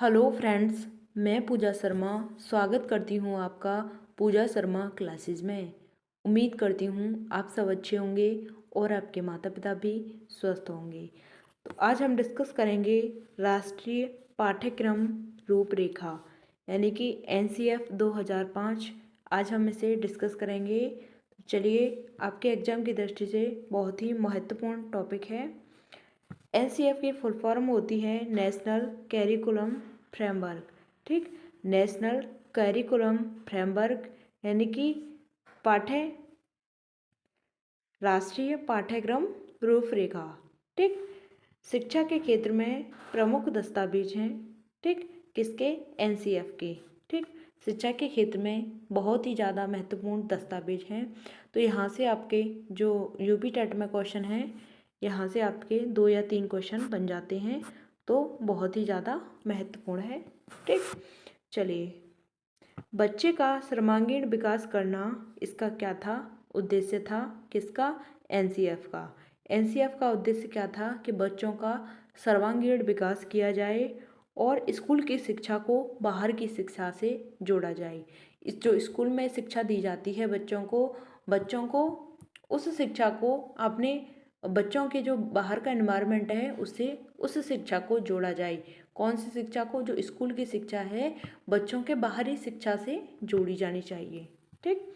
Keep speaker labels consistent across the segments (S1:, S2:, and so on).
S1: Hello friends, मैं पूजा शर्मा स्वागत करती हूँ आपका पूजा शर्मा क्लासेस में। उम्मीद करती हूँ आप सब अच्छे होंगे और आपके माता पिता भी स्वस्थ होंगे। तो आज हम डिस्कस करेंगे राष्ट्रीय पाठ्यक्रम रूपरेखा यानी कि एनसीएफ 2005। आज हम इसे डिस्कस करेंगे। तो चलिए, आपके एग्जाम की दृष्टि से बहुत ही महत्वपूर्ण टॉपिक है। एनसीएफ की फुल फॉर्म होती है नेशनल कैरिकुलम फ्रेमवर्क। ठीक, नेशनल कैरिकुलम फ्रेमवर्क यानी कि पाठ्य राष्ट्रीय पाठ्यक्रम रूपरेखा। ठीक, शिक्षा के क्षेत्र में प्रमुख दस्तावेज हैं। ठीक, किसके? एनसीएफ के। ठीक, शिक्षा के क्षेत्र में बहुत ही ज़्यादा महत्वपूर्ण दस्तावेज हैं। तो यहाँ से आपके जो यूपी टेट में क्वेश्चन हैं, यहाँ से आपके 2 या 3 क्वेश्चन बन जाते हैं। तो बहुत ही ज़्यादा महत्वपूर्ण है। ठीक, चलिए, बच्चे का सर्वांगीण विकास करना, इसका क्या था? उद्देश्य था किसका? एनसीएफ का। एनसीएफ का उद्देश्य क्या था कि बच्चों का सर्वांगीण विकास किया जाए और स्कूल की शिक्षा को बाहर की शिक्षा से जोड़ा जाए। इस जो स्कूल में शिक्षा दी जाती है बच्चों को उस शिक्षा को अपने बच्चों के जो बाहर का एनवायरनमेंट है उससे उस शिक्षा को जोड़ा जाए। कौन सी शिक्षा को? जो स्कूल की शिक्षा है बच्चों के बाहरी शिक्षा से जोड़ी जानी चाहिए। ठीक,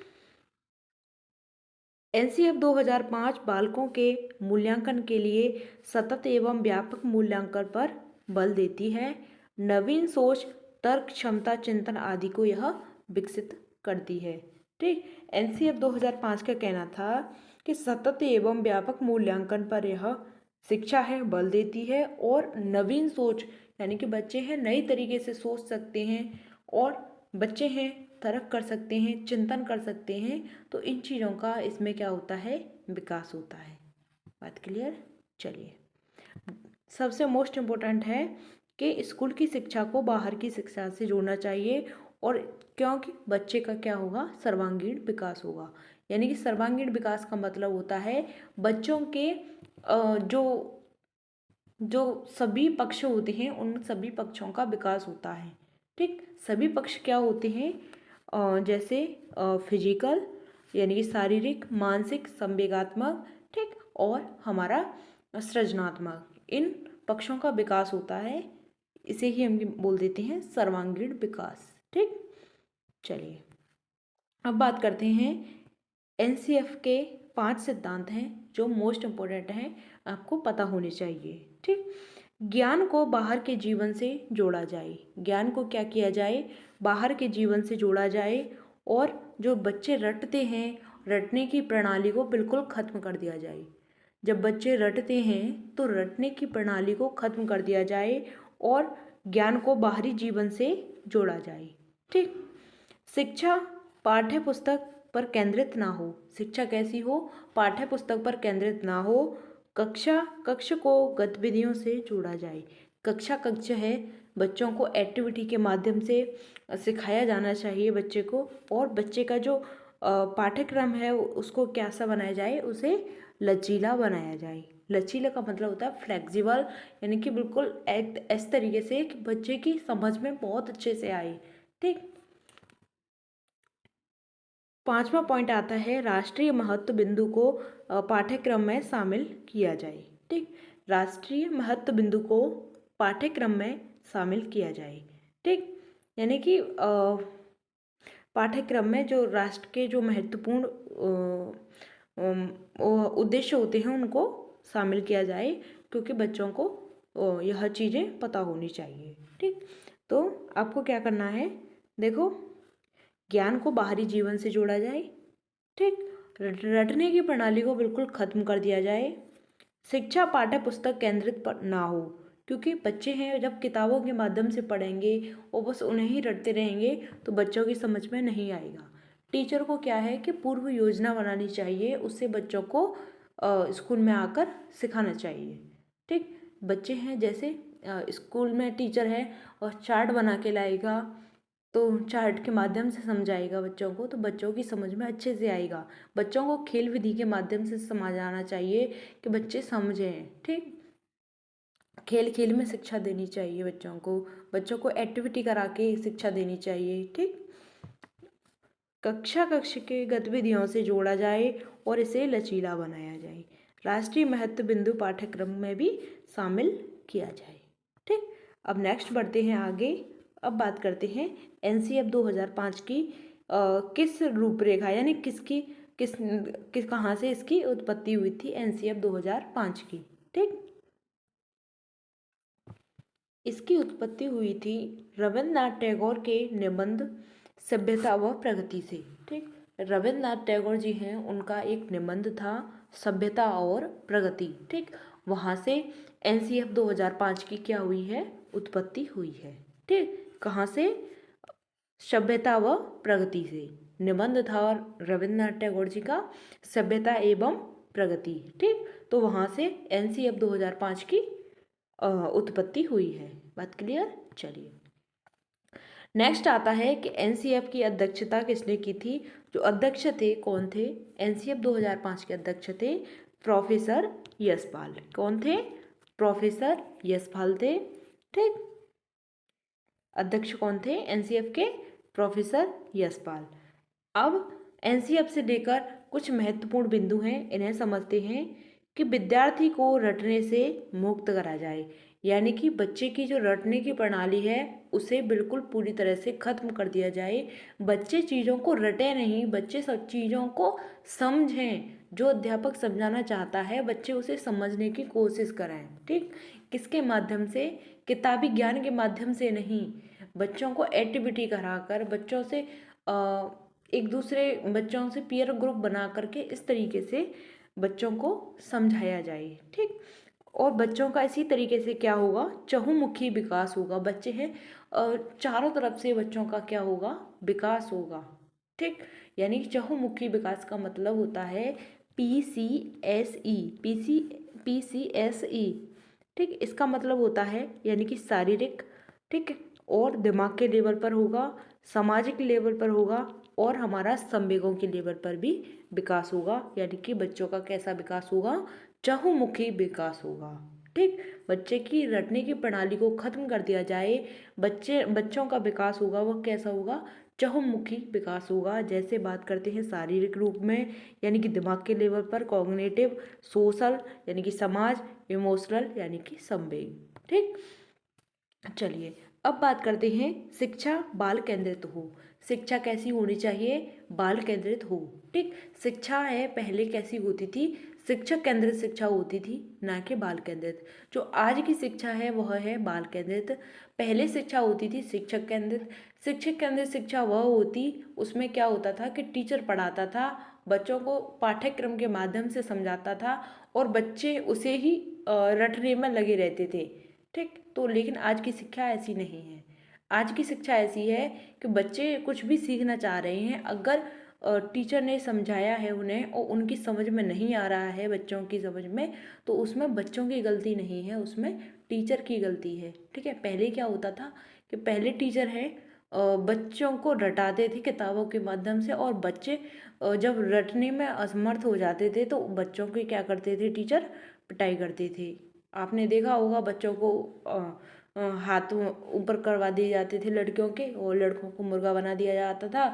S1: एनसीएफ 2005 बालकों के मूल्यांकन के लिए सतत एवं व्यापक मूल्यांकन पर बल देती है। नवीन सोच, तर्क क्षमता, चिंतन आदि को यह विकसित करती है। ठीक, एनसीएफ 2005 का कहना था कि सतत एवं व्यापक मूल्यांकन पर यह शिक्षा है बल देती है और नवीन सोच यानी कि बच्चे हैं नई तरीके से सोच सकते हैं और बच्चे हैं तर्क कर सकते हैं, चिंतन कर सकते हैं। तो इन चीज़ों का इसमें क्या होता है? विकास होता है। बात क्लियर? चलिए, सबसे मोस्ट इम्पोर्टेंट है कि स्कूल की शिक्षा को बाहर की शिक्षा से जोड़ना चाहिए और क्योंकि बच्चे का क्या होगा? सर्वांगीण विकास होगा। यानी कि सर्वांगीण विकास का मतलब होता है बच्चों के जो जो सभी पक्ष होते हैं उन सभी पक्षों का विकास होता है। ठीक, सभी पक्ष क्या होते हैं? जैसे फिजिकल यानी कि शारीरिक, मानसिक, संवेगात्मक, ठीक, और हमारा सृजनात्मक, इन पक्षों का विकास होता है। इसे ही हम बोल देते हैं सर्वांगीण विकास। ठीक, चलिए, अब बात करते हैं एनसीएफ के 5 सिद्धांत हैं जो मोस्ट इम्पोर्टेंट हैं, आपको पता होने चाहिए। ठीक, ज्ञान को बाहर के जीवन से जोड़ा जाए। ज्ञान को क्या किया जाए? बाहर के जीवन से जोड़ा जाए और जो बच्चे रटते हैं रटने की प्रणाली को बिल्कुल खत्म कर दिया जाए। जब बच्चे रटते हैं तो रटने की प्रणाली को खत्म कर दिया जाए और ज्ञान को बाहरी जीवन से जोड़ा जाए। ठीक, शिक्षा पाठ्य पुस्तक पर केंद्रित ना हो। शिक्षा कैसी हो? पाठ्य पुस्तक पर केंद्रित ना हो। कक्ष को गतिविधियों से जोड़ा जाए। कक्ष है, बच्चों को एक्टिविटी के माध्यम से सिखाया जाना चाहिए बच्चे को, और बच्चे का जो पाठ्यक्रम है उसको कैसा बनाया जाए? उसे लचीला बनाया जाए। लचीला का मतलब होता है फ्लेक्सिबल, यानी कि बिल्कुल एक इस तरीके से कि बच्चे की समझ में बहुत अच्छे से आए। ठीक, 5वां पॉइंट आता है राष्ट्रीय महत्व बिंदु को पाठ्यक्रम में शामिल किया जाए। ठीक, राष्ट्रीय महत्व बिंदु को पाठ्यक्रम में शामिल किया जाए। ठीक, यानी कि पाठ्यक्रम में जो राष्ट्र के जो महत्वपूर्ण उद्देश्य होते हैं उनको शामिल किया जाए, क्योंकि बच्चों को यह चीज़ें पता होनी चाहिए। ठीक, तो आपको क्या करना है? देखो, ज्ञान को बाहरी जीवन से जोड़ा जाए। ठीक, रटने की प्रणाली को बिल्कुल खत्म कर दिया जाए। शिक्षा पाठ्य पुस्तक केंद्रित पर ना हो, क्योंकि बच्चे हैं जब किताबों के माध्यम से पढ़ेंगे और बस उन्हें ही रटते रहेंगे तो बच्चों की समझ में नहीं आएगा। टीचर को क्या है कि पूर्व योजना बनानी चाहिए, उससे बच्चों को स्कूल में आकर सिखाना चाहिए। ठीक, बच्चे हैं जैसे स्कूल में टीचर है और चार्ट बना के लाएगा तो चार्ट के माध्यम से समझाएगा बच्चों को, तो बच्चों की समझ में अच्छे से आएगा। बच्चों को खेल विधि के माध्यम से समझाना चाहिए कि बच्चे समझें। ठीक, खेल खेल में शिक्षा देनी चाहिए बच्चों को एक्टिविटी करा के शिक्षा देनी चाहिए। ठीक, कक्षा कक्ष के गतिविधियों से जोड़ा जाए और इसे लचीला बनाया जाए। राष्ट्रीय महत्व बिंदु पाठ्यक्रम में भी शामिल किया जाए। ठीक, अब नेक्स्ट बढ़ते हैं आगे। अब बात करते हैं एनसीएफ 2005 की किस रूपरेखा यानी किसकी किस किस कहाँ से इसकी उत्पत्ति हुई थी एनसीएफ 2005 की। ठीक, इसकी उत्पत्ति हुई थी रविन्द्रनाथ टैगोर के निबंध सभ्यता व प्रगति से। ठीक, रविन्द्रनाथ टैगोर जी हैं, उनका एक निबंध था सभ्यता और प्रगति। ठीक, वहाँ से एनसीएफ 2005 की क्या हुई है, उत्पत्ति हुई है। ठीक, कहाँ से, सभ्यता व प्रगति से। निबंध था रविन्द्रनाथ टैगोर जी का सभ्यता एवं प्रगति। ठीक, तो वहाँ से एनसीएफ 2005 की उत्पत्ति हुई है। बात क्लियर। चलिए नेक्स्ट आता है कि एनसीएफ की अध्यक्षता किसने की थी। जो अध्यक्ष थे कौन थे, एनसीएफ 2005 के अध्यक्ष थे प्रोफेसर यशपाल। कौन थे, प्रोफेसर यशपाल थे। ठीक, अध्यक्ष कौन थे एनसीएफ के, प्रोफेसर यशपाल। अब एनसीएफ से लेकर कुछ महत्वपूर्ण बिंदु हैं, इन्हें समझते हैं कि विद्यार्थी को रटने से मुक्त करा जाए, यानी कि बच्चे की जो रटने की प्रणाली है उसे बिल्कुल पूरी तरह से खत्म कर दिया जाए। बच्चे चीज़ों को रटे नहीं, बच्चे सब चीज़ों को समझें। जो अध्यापक समझाना चाहता है बच्चे उसे समझने की कोशिश करें। ठीक, किसके माध्यम से, किताबी ज्ञान के माध्यम से नहीं, बच्चों को एक्टिविटी कराकर, बच्चों से एक दूसरे बच्चों से पीयर ग्रुप बना करके इस तरीके से बच्चों को समझाया जाए। ठीक, और बच्चों का इसी तरीके से क्या होगा, चहुमुखी विकास होगा। बच्चे हैं चारों तरफ से बच्चों का क्या होगा, विकास होगा। ठीक, यानी कि चहुमुखी विकास का मतलब होता है PCSE, PCSE। ठीक, इसका मतलब होता है यानी कि शारीरिक, ठीक, और दिमाग के लेवल पर होगा, सामाजिक लेवल पर होगा और हमारा संवेगों के लेवल पर भी विकास होगा। यानी कि बच्चों का कैसा विकास होगा, चहुमुखी विकास होगा। ठीक, बच्चे की रटने की प्रणाली को खत्म कर दिया जाए, बच्चों का विकास होगा वह कैसा होगा, चहुमुखी विकास होगा। जैसे बात करते हैं शारीरिक रूप में यानी कि दिमाग के लेवल पर कॉग्निटिव, सोशल यानी कि समाज, इमोशनल यानी कि संवेग। ठीक, चलिए अब बात करते हैं शिक्षा बाल केंद्रित हो। शिक्षा कैसी होनी चाहिए, बाल केंद्रित हो। ठीक, शिक्षा है पहले कैसी होती थी, शिक्षक केंद्रित शिक्षा होती थी, ना कि बाल केंद्रित। जो आज की शिक्षा है वह है बाल केंद्रित। पहले शिक्षा होती थी शिक्षक केंद्रित। शिक्षक केंद्रित शिक्षा वह होती, उसमें क्या होता था कि टीचर पढ़ाता था, बच्चों को पाठ्यक्रम के माध्यम से समझाता था और बच्चे उसे ही रटने में लगे रहते थे। ठीक, तो लेकिन आज की शिक्षा ऐसी नहीं है। आज की शिक्षा ऐसी है कि बच्चे कुछ भी सीखना चाह रहे हैं, अगर टीचर ने समझाया है उन्हें और उनकी समझ में नहीं आ रहा है बच्चों की समझ में, तो उसमें बच्चों की गलती नहीं है, उसमें टीचर की गलती है। ठीक है, पहले क्या होता था कि पहले टीचर है बच्चों को रटाते थे किताबों के माध्यम से और बच्चे जब रटने में असमर्थ हो जाते थे तो बच्चों की क्या करते थे, टीचर पिटाई करते थे। आपने देखा होगा बच्चों को हाथ ऊपर करवा दिए जाते थे लड़कियों के, और लड़कों को मुर्गा बना दिया जाता था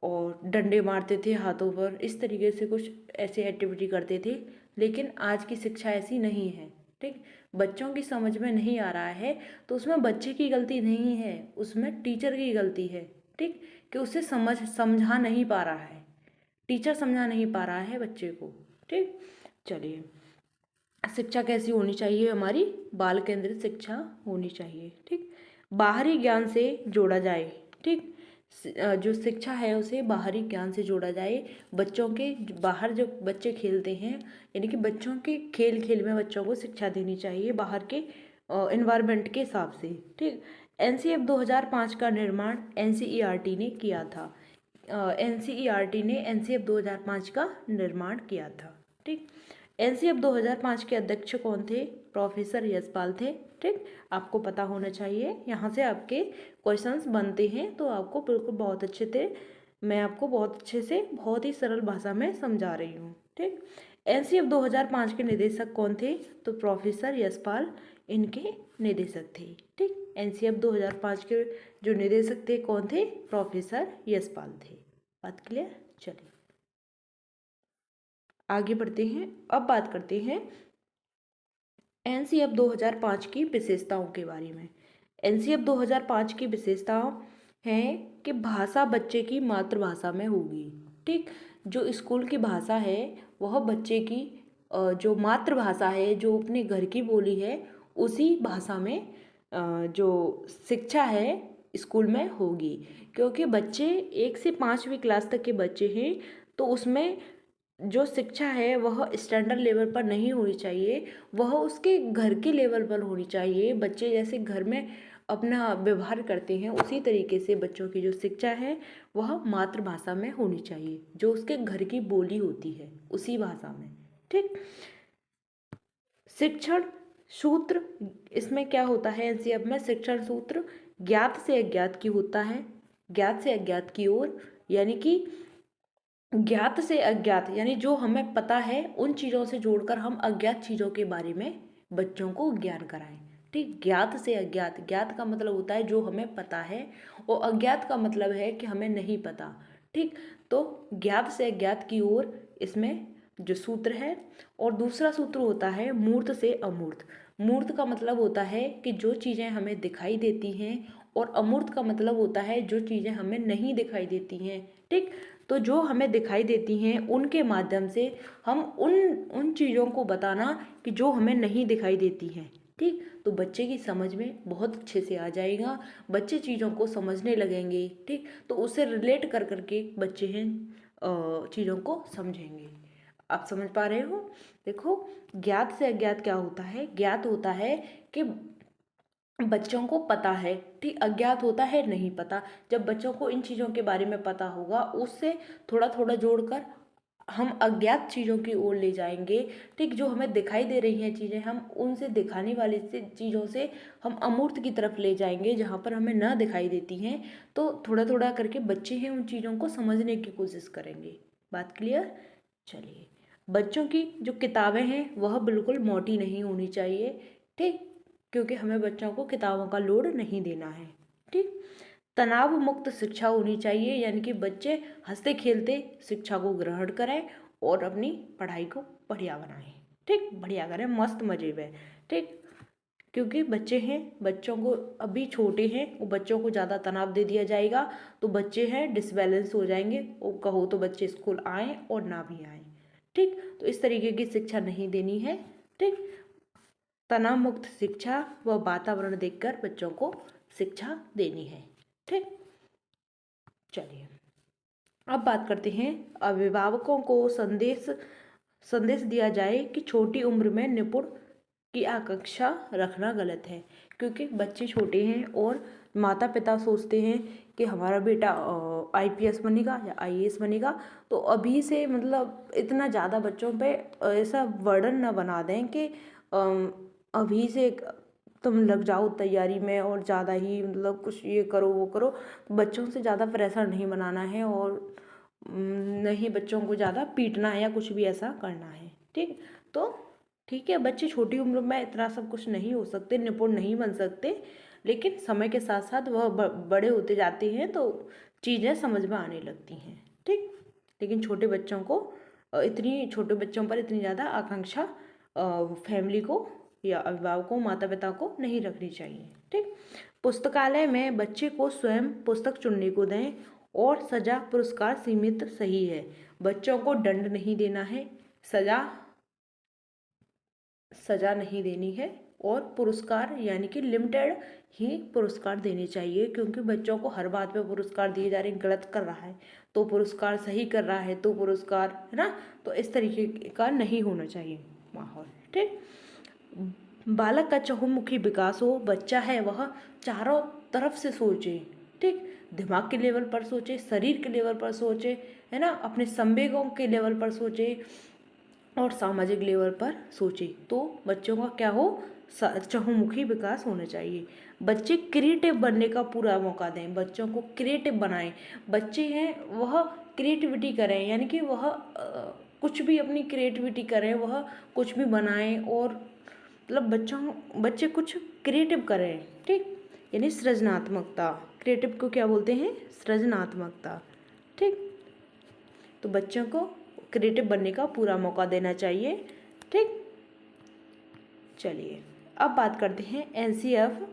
S1: और डंडे मारते थे हाथों पर। इस तरीके से कुछ ऐसी एक्टिविटी करते थे, लेकिन आज की शिक्षा ऐसी नहीं है। ठीक, बच्चों की समझ में नहीं आ रहा है तो उसमें बच्चे की गलती नहीं है, उसमें टीचर की गलती है। ठीक, कि उसे समझा नहीं पा रहा है, टीचर समझा नहीं पा रहा है बच्चे को। ठीक, चलिए शिक्षा कैसी होनी चाहिए, हमारी बाल केंद्रित शिक्षा होनी चाहिए। ठीक, बाहरी ज्ञान से जोड़ा जाए। ठीक, जो शिक्षा है उसे बाहरी ज्ञान से जोड़ा जाए। बच्चों के बाहर जो बच्चे खेलते हैं यानी कि बच्चों के खेल खेल में बच्चों को शिक्षा देनी चाहिए बाहर के इन्वायरमेंट के हिसाब से। ठीक, एनसीएफ 2005 का निर्माण एनसीईआरटी ने किया था। एनसीईआरटी ने एनसीएफ 2005 का निर्माण किया था। ठीक, एनसीएफ 2005 के अध्यक्ष कौन थे, प्रोफेसर यशपाल थे। ठीक, आपको पता होना चाहिए, यहाँ से आपके क्वेश्चंस बनते हैं तो आपको बिल्कुल बहुत अच्छे थे, मैं आपको बहुत अच्छे से बहुत ही सरल भाषा में समझा रही हूँ। ठीक, एनसीएफ 2005 के निदेशक कौन थे, तो प्रोफेसर यशपाल इनके निदेशक थे। ठीक, एनसीएफ 2005 के जो निदेशक थे कौन थे? प्रोफेसर यशपाल थे। बात क्लियर? चलिए आगे बढ़ते हैं। अब बात करते हैं एनसीएफ 2005 की विशेषताओं के बारे में। एनसीएफ 2005 की विशेषताओं हैं कि भाषा बच्चे की मातृभाषा में होगी। ठीक, जो स्कूल की भाषा है वह बच्चे की जो मातृभाषा है, जो अपने घर की बोली है, उसी भाषा में जो शिक्षा है स्कूल में होगी। क्योंकि बच्चे 1 से 5वीं क्लास तक के बच्चे हैं, तो उसमें जो शिक्षा है वह स्टैंडर्ड लेवल पर नहीं होनी चाहिए, वह उसके घर के लेवल पर होनी चाहिए। बच्चे जैसे घर में अपना व्यवहार करते हैं उसी तरीके से बच्चों की जो शिक्षा है वह मातृभाषा में होनी चाहिए, जो उसके घर की बोली होती है उसी भाषा में। ठीक, शिक्षण सूत्र इसमें क्या होता है? एनसीएफ में शिक्षण सूत्र ज्ञात से अज्ञात की होता है, ज्ञात से अज्ञात की ओर, यानी कि ज्ञात से अज्ञात यानी जो हमें पता है उन चीज़ों से जोड़कर हम अज्ञात चीज़ों के बारे में बच्चों को ज्ञान कराएं। ठीक, ज्ञात से अज्ञात, ज्ञात का मतलब होता है जो हमें पता है और अज्ञात का मतलब है कि हमें नहीं पता। ठीक, तो ज्ञात से अज्ञात की ओर इसमें जो सूत्र है। और दूसरा सूत्र होता है मूर्त से अमूर्त। मूर्त का मतलब होता है कि जो चीज़ें हमें दिखाई देती हैं, और अमूर्त का मतलब होता है जो चीज़ें हमें नहीं दिखाई देती हैं। ठीक, तो जो हमें दिखाई देती हैं उनके माध्यम से हम उन उन चीज़ों को बताना कि जो हमें नहीं दिखाई देती हैं। ठीक, तो बच्चे की समझ में बहुत अच्छे से आ जाएगा, बच्चे चीज़ों को समझने लगेंगे। ठीक, तो उससे रिलेट कर करके बच्चे हैं चीज़ों को समझेंगे। आप समझ पा रहे हो? देखो, ज्ञात से अज्ञात क्या होता है? ज्ञात होता है कि बच्चों को पता है। ठीक, अज्ञात होता है नहीं पता। जब बच्चों को इन चीज़ों के बारे में पता होगा, उससे थोड़ा थोड़ा जोड़कर हम अज्ञात चीज़ों की ओर ले जाएंगे। ठीक, जो हमें दिखाई दे रही हैं चीज़ें, हम उनसे दिखाने वाली से चीज़ों से हम अमूर्त की तरफ ले जाएंगे जहाँ पर हमें ना दिखाई देती हैं। तो थोड़ा थोड़ा करके बच्चे हैं उन चीज़ों को समझने की कोशिश करेंगे। बात क्लियर? चलिए, बच्चों की जो किताबें हैं वह बिल्कुल मोटी नहीं होनी चाहिए। ठीक, क्योंकि हमें बच्चों को किताबों का लोड नहीं देना है। ठीक, तनाव मुक्त शिक्षा होनी चाहिए, यानी कि बच्चे हंसते खेलते शिक्षा को ग्रहण करें और अपनी पढ़ाई को बढ़िया बनाएं। ठीक, बढ़िया करें, मस्त मजे में। ठीक, क्योंकि बच्चे हैं, बच्चों को अभी छोटे हैं, वो बच्चों को ज़्यादा तनाव दे दिया जाएगा तो बच्चे हैं डिसबैलेंस हो जाएंगे, और कहो तो बच्चे स्कूल आएँ और ना भी आएँ। ठीक, तो इस तरीके की शिक्षा नहीं देनी है। ठीक, तनाव मुक्त शिक्षा व वातावरण देखकर बच्चों को शिक्षा देनी है। ठीक, चलिए अब बात करते हैं अभिभावकों को संदेश दिया जाए कि छोटी उम्र में निपुण की आकांक्षा रखना गलत है। क्योंकि बच्चे छोटे हैं और माता पिता सोचते हैं कि हमारा बेटा आईपीएस बनेगा या आईएएस बनेगा, तो अभी से मतलब इतना ज़्यादा बच्चों पे ऐसा वर्डन ना बना दें कि अभी से तुम लग जाओ तैयारी में और ज़्यादा ही मतलब कुछ ये करो वो करो। बच्चों से ज़्यादा प्रेशर नहीं बनाना है, और नहीं बच्चों को ज़्यादा पीटना है या कुछ भी ऐसा करना है। ठीक, तो ठीक है, बच्चे छोटी उम्र में इतना सब कुछ नहीं हो सकते, निपुण नहीं बन सकते, लेकिन समय के साथ साथ वह बड़े होते जाते हैं तो चीज़ें समझ में आने लगती हैं। ठीक, लेकिन छोटे बच्चों को इतनी छोटे बच्चों पर इतनी ज़्यादा आकांक्षा फैमिली को या अभिभावकों माता पिता को नहीं रखनी चाहिए। ठीक, पुस्तकालय में बच्चे को स्वयं पुस्तक चुनने को दें, और सजा पुरस्कार सीमित सही है। बच्चों को दंड नहीं देना है, सजा नहीं देनी है, और पुरस्कार यानी कि लिमिटेड ही पुरस्कार देने चाहिए। क्योंकि बच्चों को हर बात पे पुरस्कार दिए जा रहे हैं, गलत कर रहा है तो पुरस्कार, सही कर रहा है तो पुरस्कार, है ना? तो इस तरीके का नहीं होना चाहिए माहौल। ठीक, बालक का चहुमुखी विकास हो, बच्चा है वह चारों तरफ से सोचे। ठीक, दिमाग के लेवल पर सोचे, शरीर के लेवल पर सोचे, है ना, अपने संवेगों के लेवल पर सोचे और सामाजिक लेवल पर सोचे, तो बच्चों का क्या हो, चहुमुखी विकास होना चाहिए। बच्चे क्रिएटिव बनने का पूरा मौका दें, बच्चों को क्रिएटिव बनाएं। बच्चे हैं वह क्रिएटिविटी करें, यानी कि वह कुछ भी अपनी क्रिएटिविटी करें, वह कुछ भी बनाएं और मतलब बच्चे कुछ क्रिएटिव करें, ठीक, यानी सृजनात्मकता। क्रिएटिव को क्या बोलते हैं? सृजनात्मकता, ठीक। तो बच्चों को क्रिएटिव बनने का पूरा मौका देना चाहिए, ठीक। चलिए अब बात करते हैं एनसीएफ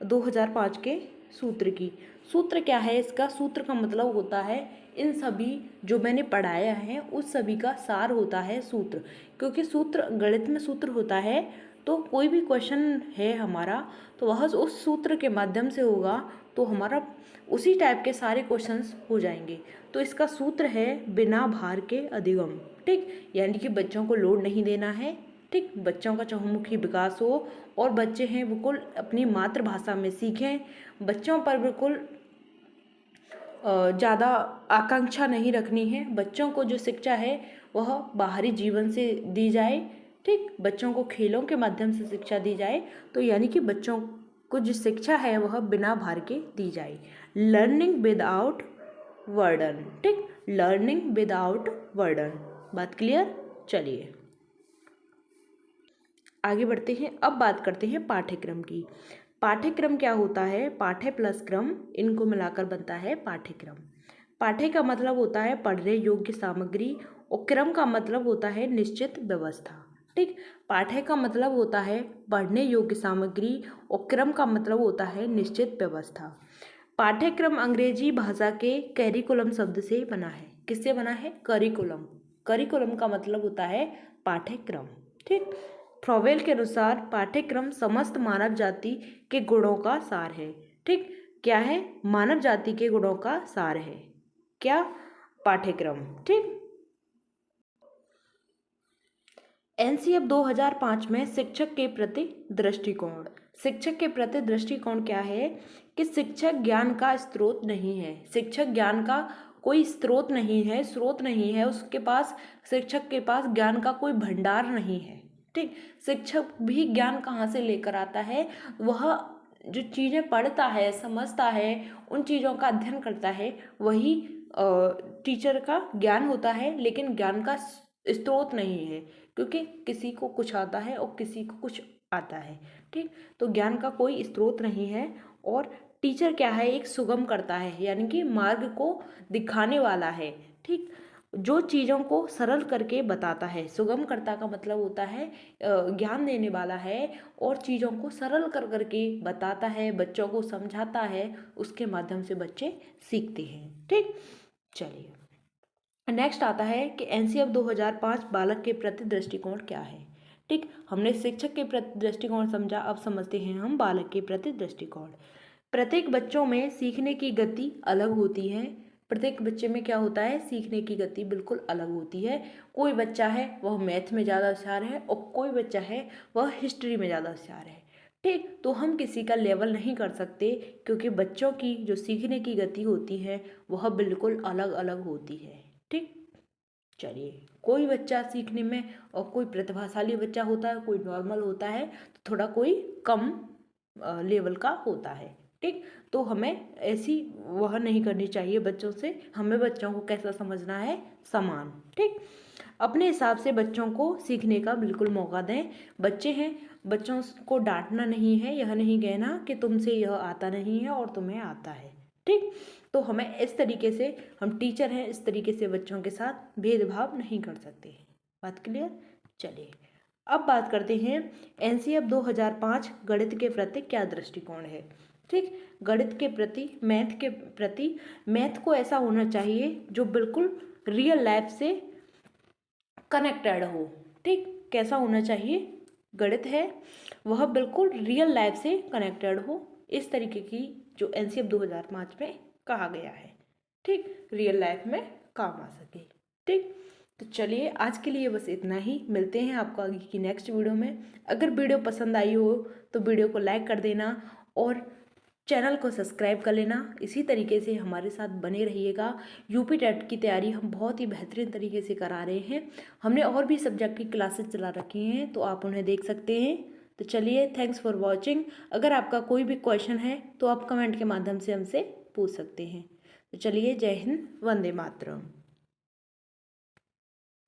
S1: 2005 के सूत्र की। सूत्र क्या है इसका? सूत्र का मतलब होता है इन सभी जो मैंने पढ़ाया है उस सभी का सार होता है सूत्र। क्योंकि सूत्र, गणित में सूत्र होता है, तो कोई भी क्वेश्चन है हमारा तो वह उस सूत्र के माध्यम से होगा, तो हमारा उसी टाइप के सारे क्वेश्चंस हो जाएंगे। तो इसका सूत्र है बिना भार के अधिगम, ठीक। यानी कि बच्चों को लोड नहीं देना है, ठीक। बच्चों का चहुमुखी विकास हो और बच्चे हैं बिल्कुल अपनी मातृभाषा में सीखें। बच्चों पर बिल्कुल ज़्यादा आकांक्षा नहीं रखनी है। बच्चों को जो शिक्षा है वह बाहरी जीवन से दी जाए, ठीक। बच्चों को खेलों के माध्यम से शिक्षा दी जाए, तो यानी कि बच्चों को जो शिक्षा है वह बिना भार के दी जाए। लर्निंग विदाउट वर्डन, ठीक। लर्निंग विदाउट वर्डन, बात क्लियर? चलिए आगे बढ़ते हैं। अब बात करते हैं पाठ्यक्रम की। पाठ्यक्रम क्या होता है? पाठ्य प्लस क्रम, इनको मिलाकर बनता है पाठ्यक्रम। पाठ्य का मतलब होता है पढ़ने योग्य सामग्री और क्रम का मतलब होता है निश्चित व्यवस्था, ठीक। पाठ्य का मतलब होता है पढ़ने योग्य सामग्री और क्रम का मतलब होता है निश्चित व्यवस्था। पाठ्यक्रम अंग्रेजी भाषा के करिकुलम शब्द से बना है। किससे बना है? करिकुलम। करिकुलम का मतलब होता है पाठ्यक्रम, ठीक। फ्रॉवेल के अनुसार पाठ्यक्रम समस्त मानव जाति के गुणों का सार है, ठीक। क्या है? मानव जाति के गुणों का सार है क्या? पाठ्यक्रम, ठीक। एनसीएफ 2005 में शिक्षक के प्रति दृष्टिकोण। शिक्षक के प्रति दृष्टिकोण क्या है? कि शिक्षक ज्ञान का स्रोत नहीं है। शिक्षक ज्ञान का कोई स्रोत नहीं है, स्रोत नहीं है उसके पास। शिक्षक के पास ज्ञान का कोई भंडार नहीं है, ठीक। शिक्षक भी ज्ञान कहाँ से लेकर आता है? वह जो चीज़ें पढ़ता है, समझता है, उन चीज़ों का अध्ययन करता है, वही टीचर का ज्ञान होता है। लेकिन ज्ञान का स्रोत नहीं है, क्योंकि किसी को कुछ आता है और किसी को कुछ आता है, ठीक। तो ज्ञान का कोई स्रोत नहीं है। और टीचर क्या है? एक सुगम करता है, यानी कि मार्ग को दिखाने वाला है, ठीक। जो चीज़ों को सरल करके बताता है। सुगमकर्ता का मतलब होता है ज्ञान देने वाला है और चीज़ों को सरल कर करके बताता है, बच्चों को समझाता है, उसके माध्यम से बच्चे सीखते हैं, ठीक। चलिए नेक्स्ट आता है कि एनसीएफ 2005 बालक के प्रति दृष्टिकोण क्या है, ठीक। हमने शिक्षक के प्रति दृष्टिकोण समझा, अब समझते हैं हम बालक के प्रति दृष्टिकोण। प्रत्येक बच्चों में सीखने की गति अलग होती है। प्रत्येक बच्चे में क्या होता है? सीखने की गति बिल्कुल अलग होती है। कोई बच्चा है वह मैथ में ज़्यादा होशियार है और कोई बच्चा है वह हिस्ट्री में ज़्यादा होशियार है, ठीक। तो हम किसी का लेवल नहीं कर सकते, क्योंकि बच्चों की जो सीखने की गति होती है वह बिल्कुल अलग अलग होती है, ठीक। चलिए कोई बच्चा सीखने में और कोई प्रतिभाशाली बच्चा होता है, कोई नॉर्मल होता है, तो थोड़ा कोई कम लेवल का होता है, ठीक। तो हमें ऐसी वह नहीं करनी चाहिए बच्चों से। हमें बच्चों को कैसा समझना है? समान, ठीक। अपने हिसाब से बच्चों को सीखने का बिल्कुल मौका दें। बच्चे हैं, बच्चों को डांटना नहीं है, यह नहीं कहना कि तुमसे यह आता नहीं है और तुम्हें आता है, ठीक। तो हमें इस तरीके से, हम टीचर हैं, इस तरीके से बच्चों के साथ भेदभाव नहीं कर सकते। बात क्लियर? चलिए अब बात करते हैं एनसीएफ 2005 गणित के प्रति क्या दृष्टिकोण है, ठीक। गणित के प्रति, मैथ के प्रति, मैथ को ऐसा होना चाहिए जो बिल्कुल रियल लाइफ से कनेक्टेड हो, ठीक। कैसा होना चाहिए? गणित है वह बिल्कुल रियल लाइफ से कनेक्टेड हो, इस तरीके की जो एनसीएफ 2005 में कहा गया है, ठीक। रियल लाइफ में काम आ सके, ठीक। तो चलिए आज के लिए बस इतना ही। मिलते हैं आपको आगे की नेक्स्ट वीडियो में। अगर वीडियो पसंद आई हो तो वीडियो को लाइक कर देना और चैनल को सब्सक्राइब कर लेना। इसी तरीके से हमारे साथ बने रहिएगा। यूपी टेट की तैयारी हम बहुत ही बेहतरीन तरीके से करा रहे हैं। हमने और भी सब्जेक्ट की क्लासेस चला रखी हैं, तो आप उन्हें देख सकते हैं। तो चलिए थैंक्स फॉर वॉचिंग। अगर आपका कोई भी क्वेश्चन है तो आप कमेंट के माध्यम से हमसे पूछ सकते हैं। तो चलिए जय हिंद, वंदे मातरम।